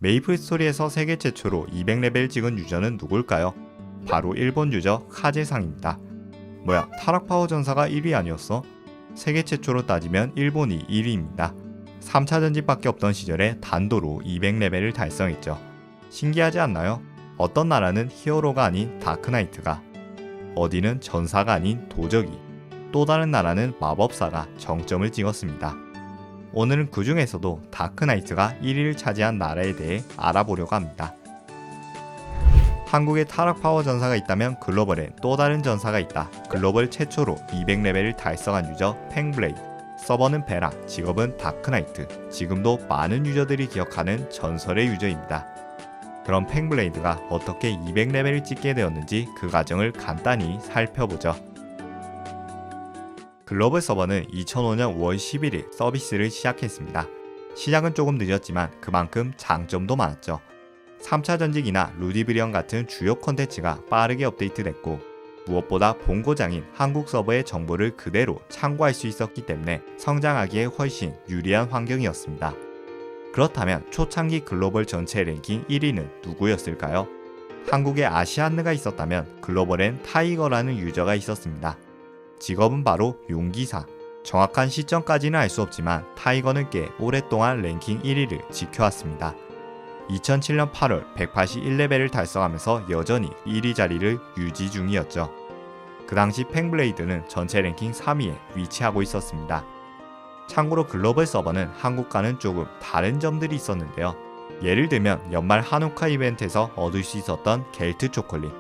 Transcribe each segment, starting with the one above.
메이플 스토리에서 세계 최초로 200레벨 찍은 유저는 누굴까요? 바로 일본 유저 카제상입니다. 뭐야, 타락파워 전사가 1위 아니었어? 세계 최초로 따지면 일본이 1위입니다. 3차 전직밖에 없던 시절에 단도로 200레벨을 달성했죠. 신기하지 않나요? 어떤 나라는 히어로가 아닌 다크나이트가, 어디는 전사가 아닌 도적이, 또 다른 나라는 마법사가 정점을 찍었습니다. 오늘은 그 중에서도 다크나이트가 1위를 차지한 나라에 대해 알아보려고 합니다. 한국에 타락파워 전사가 있다면 글로벌엔 또 다른 전사가 있다. 글로벌 최초로 200레벨을 달성한 유저 팽블레이드. 서버는 베라, 직업은 다크나이트. 지금도 많은 유저들이 기억하는 전설의 유저입니다. 그럼 팽블레이드가 어떻게 200레벨을 찍게 되었는지 그 과정을 간단히 살펴보죠. 글로벌 서버는 2005년 5월 11일 서비스를 시작했습니다. 시작은 조금 늦었지만 그만큼 장점도 많았죠. 3차 전직이나 루디브리언 같은 주요 콘텐츠가 빠르게 업데이트됐고, 무엇보다 본고장인 한국 서버의 정보를 그대로 참고할 수 있었기 때문에 성장하기에 훨씬 유리한 환경이었습니다. 그렇다면 초창기 글로벌 전체 랭킹 1위는 누구였을까요? 한국에 아시안느가 있었다면 글로벌엔 타이거라는 유저가 있었습니다. 직업은 바로 용기사. 정확한 시점까지는 알 수 없지만 타이거는 꽤 오랫동안 랭킹 1위를 지켜왔습니다. 2007년 8월 181레벨을 달성하면서 여전히 1위 자리를 유지 중이었죠. 그 당시 팽블레이드는 전체 랭킹 3위에 위치하고 있었습니다. 참고로 글로벌 서버는 한국과는 조금 다른 점들이 있었는데요. 예를 들면 연말 한우카 이벤트에서 얻을 수 있었던 겔트 초콜릿,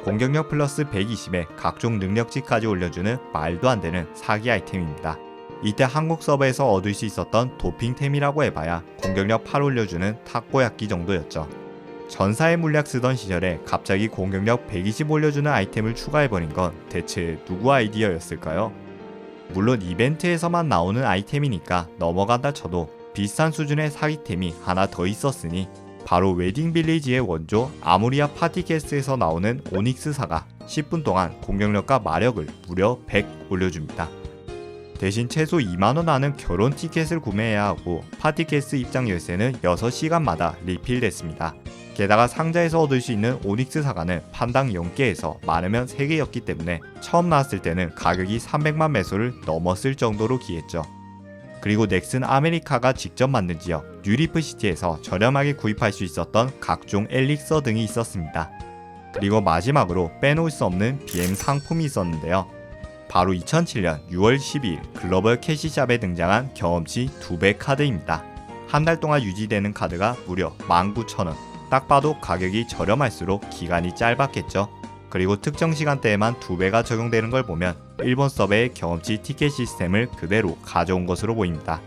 공격력 플러스 120에 각종 능력치까지 올려주는 말도 안 되는 사기 아이템입니다. 이때 한국 서버에서 얻을 수 있었던 도핑템이라고 해봐야 공격력 8 올려주는 탁구약기 정도였죠. 전사의 물약 쓰던 시절에 갑자기 공격력 120 올려주는 아이템을 추가해버린 건 대체 누구 아이디어였을까요? 물론 이벤트에서만 나오는 아이템이니까 넘어간다 쳐도 비슷한 수준의 사기템이 하나 더 있었으니 바로 웨딩 빌리지의 원조 아무리아 파티캐스트에서 나오는 오닉스사가 10분 동안 공격력과 마력을 무려 100 올려줍니다. 대신 최소 2만원 하는 결혼 티켓을 구매해야 하고 파티캐스트 입장 열쇠는 6시간마다 리필됐습니다. 게다가 상자에서 얻을 수 있는 오닉스 사과는 판당 0개에서 많으면 3개였기 때문에 처음 나왔을 때는 가격이 300만 매소를 넘었을 정도로 귀했죠. 그리고 넥슨 아메리카가 직접 만든 지역 뉴리프시티에서 저렴하게 구입할 수 있었던 각종 엘릭서 등이 있었습니다. 그리고 마지막으로 빼놓을 수 없는 BM 상품이 있었는데요. 바로 2007년 6월 12일 글로벌 캐시샵에 등장한 경험치 2배 카드입니다. 한 달 동안 유지되는 카드가 무려 19,000원. 딱 봐도 가격이 저렴할수록 기간이 짧았겠죠. 그리고 특정 시간대에만 2배가 적용되는 걸 보면 일본 서버의 경험치 티켓 시스템을 그대로 가져온 것으로 보입니다.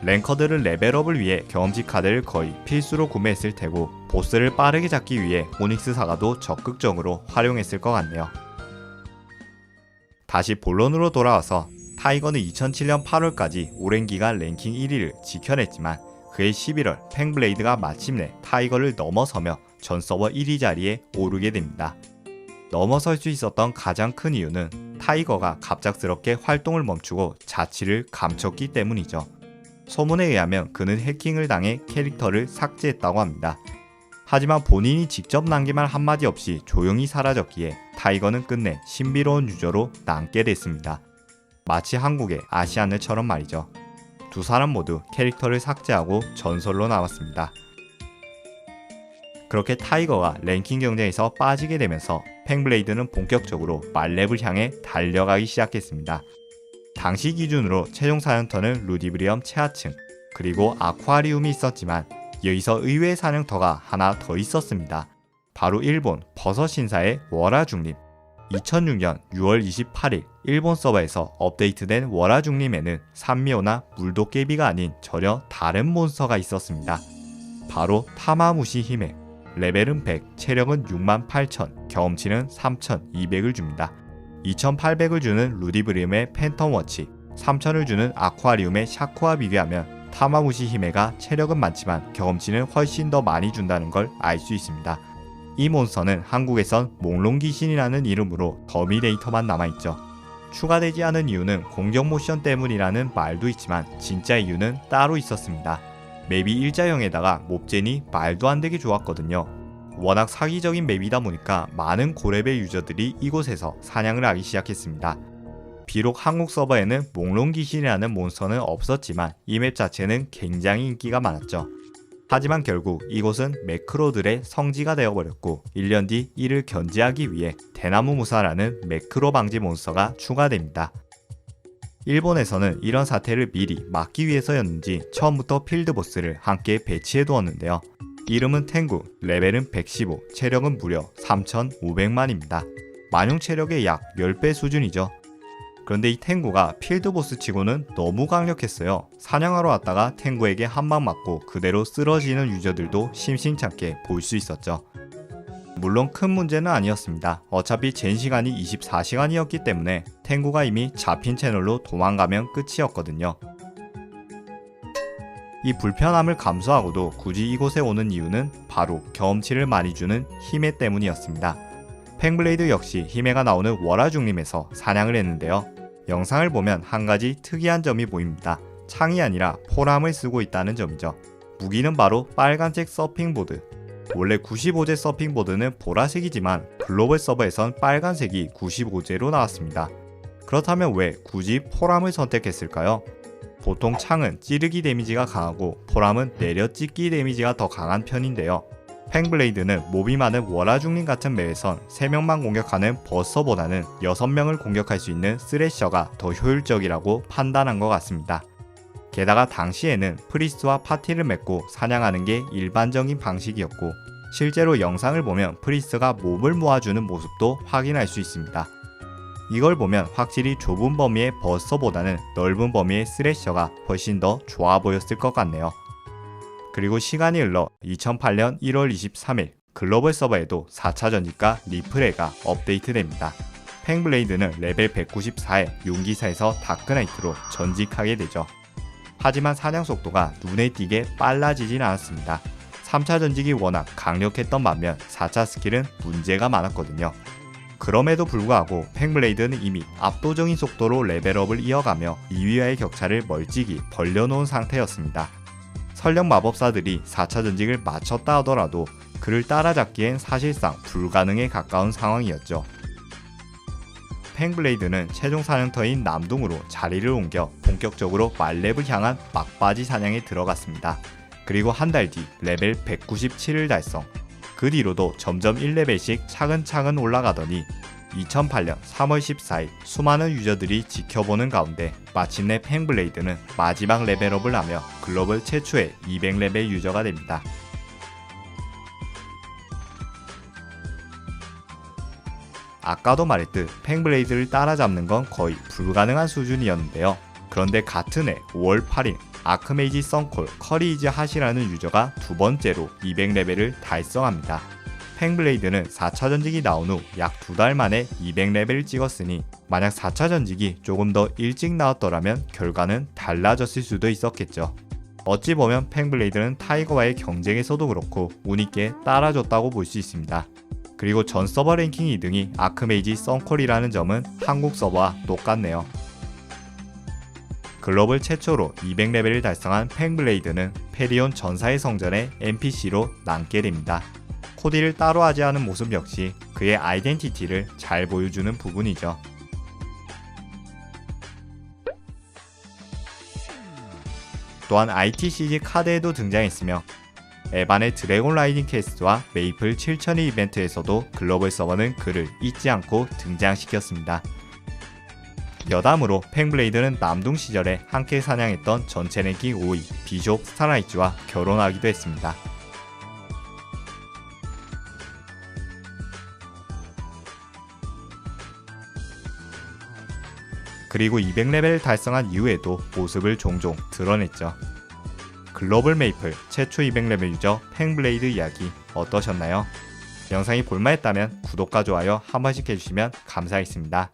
랭커들은 레벨업을 위해 경험치 카드를 거의 필수로 구매했을 테고, 보스를 빠르게 잡기 위해 오닉스 사과도 적극적으로 활용했을 것 같네요. 다시 본론으로 돌아와서 타이거는 2007년 8월까지 오랜 기간 랭킹 1위를 지켜냈지만 그해 11월 팽블레이드가 마침내 타이거를 넘어서며 전 서버 1위 자리에 오르게 됩니다. 넘어설 수 있었던 가장 큰 이유는 타이거가 갑작스럽게 활동을 멈추고 자취를 감췄기 때문이죠. 소문에 의하면 그는 해킹을 당해 캐릭터를 삭제했다고 합니다. 하지만 본인이 직접 남긴 말 한마디 없이 조용히 사라졌기에 타이거는 끝내 신비로운 유저로 남게 됐습니다. 마치 한국의 아시안느처럼 말이죠. 두 사람 모두 캐릭터를 삭제하고 전설로 남았습니다. 그렇게 타이거가 랭킹 경쟁에서 빠지게 되면서 팽블레이드는 본격적으로 말렙을 향해 달려가기 시작했습니다. 당시 기준으로 최종 4연터는 루디브리엄 최하층, 그리고 아쿠아리움이 있었지만 여기서 의외의 사냥터가 하나 더 있었습니다. 바로 일본 버섯 신사의 월화중림. 2006년 6월 28일 일본 서버에서 업데이트된 월화중림에는 산미호나 물도깨비가 아닌 전혀 다른 몬스터가 있었습니다. 바로 타마무시 히메. 레벨은 100, 체력은 68,000, 경험치는 3,200을 줍니다. 2,800을 주는 루디브리움의 팬텀워치, 3,000을 주는 아쿠아리움의 샤코와 비교하면 타마무시 히메가 체력은 많지만 경험치는 훨씬 더 많이 준다는 걸 알 수 있습니다. 이 몬스터는 한국에선 몽롱귀신이라는 이름으로 더미 데이터만 남아있죠. 추가되지 않은 이유는 공격 모션 때문이라는 말도 있지만 진짜 이유는 따로 있었습니다. 맵이 일자형에다가 몹젠이 말도 안 되게 좋았거든요. 워낙 사기적인 맵이다 보니까 많은 고레벨 유저들이 이곳에서 사냥을 하기 시작했습니다. 비록 한국 서버에는 몽롱귀신이라는 몬스터는 없었지만 이 맵 자체는 굉장히 인기가 많았죠. 하지만 결국 이곳은 매크로들의 성지가 되어버렸고 1년 뒤 이를 견제하기 위해 대나무 무사라는 매크로 방지 몬스터가 추가됩니다. 일본에서는 이런 사태를 미리 막기 위해서였는지 처음부터 필드보스를 함께 배치해 두었는데요. 이름은 탱구, 레벨은 115, 체력은 무려 3,500만입니다. 만용 체력의 약 10배 수준이죠. 그런데 이 탱구가 필드보스 치고는 너무 강력했어요. 사냥하러 왔다가 탱구에게 한 방 맞고 그대로 쓰러지는 유저들도 심심찮게 볼 수 있었죠. 물론 큰 문제는 아니었습니다. 어차피 젠 시간이 24시간이었기 때문에 탱구가 이미 잡힌 채널로 도망가면 끝이었거든요. 이 불편함을 감수하고도 굳이 이곳에 오는 이유는 바로 경험치를 많이 주는 히메 때문이었습니다. 팽블레이드 역시 히메가 나오는 월화중림에서 사냥을 했는데요. 영상을 보면 한 가지 특이한 점이 보입니다. 창이 아니라 포람을 쓰고 있다는 점이죠. 무기는 바로 빨간색 서핑보드. 원래 95제 서핑보드는 보라색이지만 글로벌 서버에선 빨간색이 95제로 나왔습니다. 그렇다면 왜 굳이 포람을 선택했을까요? 보통 창은 찌르기 데미지가 강하고 포람은 내려찍기 데미지가 더 강한 편인데요. 팽블레이드는 몹이 많은 월화중림 같은 맵에선 3명만 공격하는 버스터보다는 6명을 공격할 수 있는 스래셔가 더 효율적이라고 판단한 것 같습니다. 게다가 당시에는 프리스트와 파티를 맺고 사냥하는 게 일반적인 방식이었고 실제로 영상을 보면 프리스트가 몹을 모아주는 모습도 확인할 수 있습니다. 이걸 보면 확실히 좁은 범위의 버스터보다는 넓은 범위의 스래셔가 훨씬 더 좋아 보였을 것 같네요. 그리고 시간이 흘러 2008년 1월 23일 글로벌 서버에도 4차 전직과 리프레가 업데이트됩니다. 팽블레이드는 레벨 194의 용기사에서 다크나이트로 전직하게 되죠. 하지만 사냥 속도가 눈에 띄게 빨라지진 않았습니다. 3차 전직이 워낙 강력했던 반면 4차 스킬은 문제가 많았거든요. 그럼에도 불구하고 팽블레이드는 이미 압도적인 속도로 레벨업을 이어가며 2위와의 격차를 멀찍이 벌려놓은 상태였습니다. 설령 마법사들이 4차 전직을 마쳤다 하더라도 그를 따라잡기엔 사실상 불가능에 가까운 상황이었죠. 팽블레이드는 최종 사냥터인 남동으로 자리를 옮겨 본격적으로 말렙을 향한 막바지 사냥에 들어갔습니다. 그리고 한 달 뒤 레벨 197을 달성. 그 뒤로도 점점 1레벨씩 차근차근 올라가더니 2008년 3월 14일 수많은 유저들이 지켜보는 가운데 마침내 팽블레이드는 마지막 레벨업을 하며 글로벌 최초의 200레벨 유저가 됩니다. 아까도 말했듯 팽블레이드를 따라잡는 건 거의 불가능한 수준이었는데요. 그런데 같은 해 5월 8일 아크메이지 썬콜 커리이즈 핫이라는 유저가 두 번째로 200레벨을 달성합니다. 팽블레이드는 4차 전직이 나온 후 약 2달 만에 200레벨을 찍었으니 만약 4차 전직이 조금 더 일찍 나왔더라면 결과는 달라졌을 수도 있었겠죠. 어찌 보면 팽블레이드는 타이거와의 경쟁에서도 그렇고 운있게 따라줬다고 볼 수 있습니다. 그리고 전 서버 랭킹 2등이 아크메이지 썬콜이라는 점은 한국 서버와 똑같네요. 글로벌 최초로 200레벨을 달성한 팽블레이드는 페리온 전사의 성전의 NPC로 남게 됩니다. 코디를 따로 하지 않은 모습 역시 그의 아이덴티티를 잘 보여주는 부분이죠. 또한 ITCG 카드에도 등장했으며 에반의 드래곤 라이딩 퀘스트와 메이플 7000의 이벤트에서도 글로벌 서버는 그를 잊지 않고 등장시켰습니다. 여담으로 팽블레이드는 남동 시절에 함께 사냥했던 전체 랭킹 5위 비숍 스타라이츠와 결혼하기도 했습니다. 그리고 200레벨을 달성한 이후에도 모습을 종종 드러냈죠. 글로벌 메이플 최초 200레벨 유저 팽블레이드 이야기 어떠셨나요? 영상이 볼만했다면 구독과 좋아요 한 번씩 해주시면 감사하겠습니다.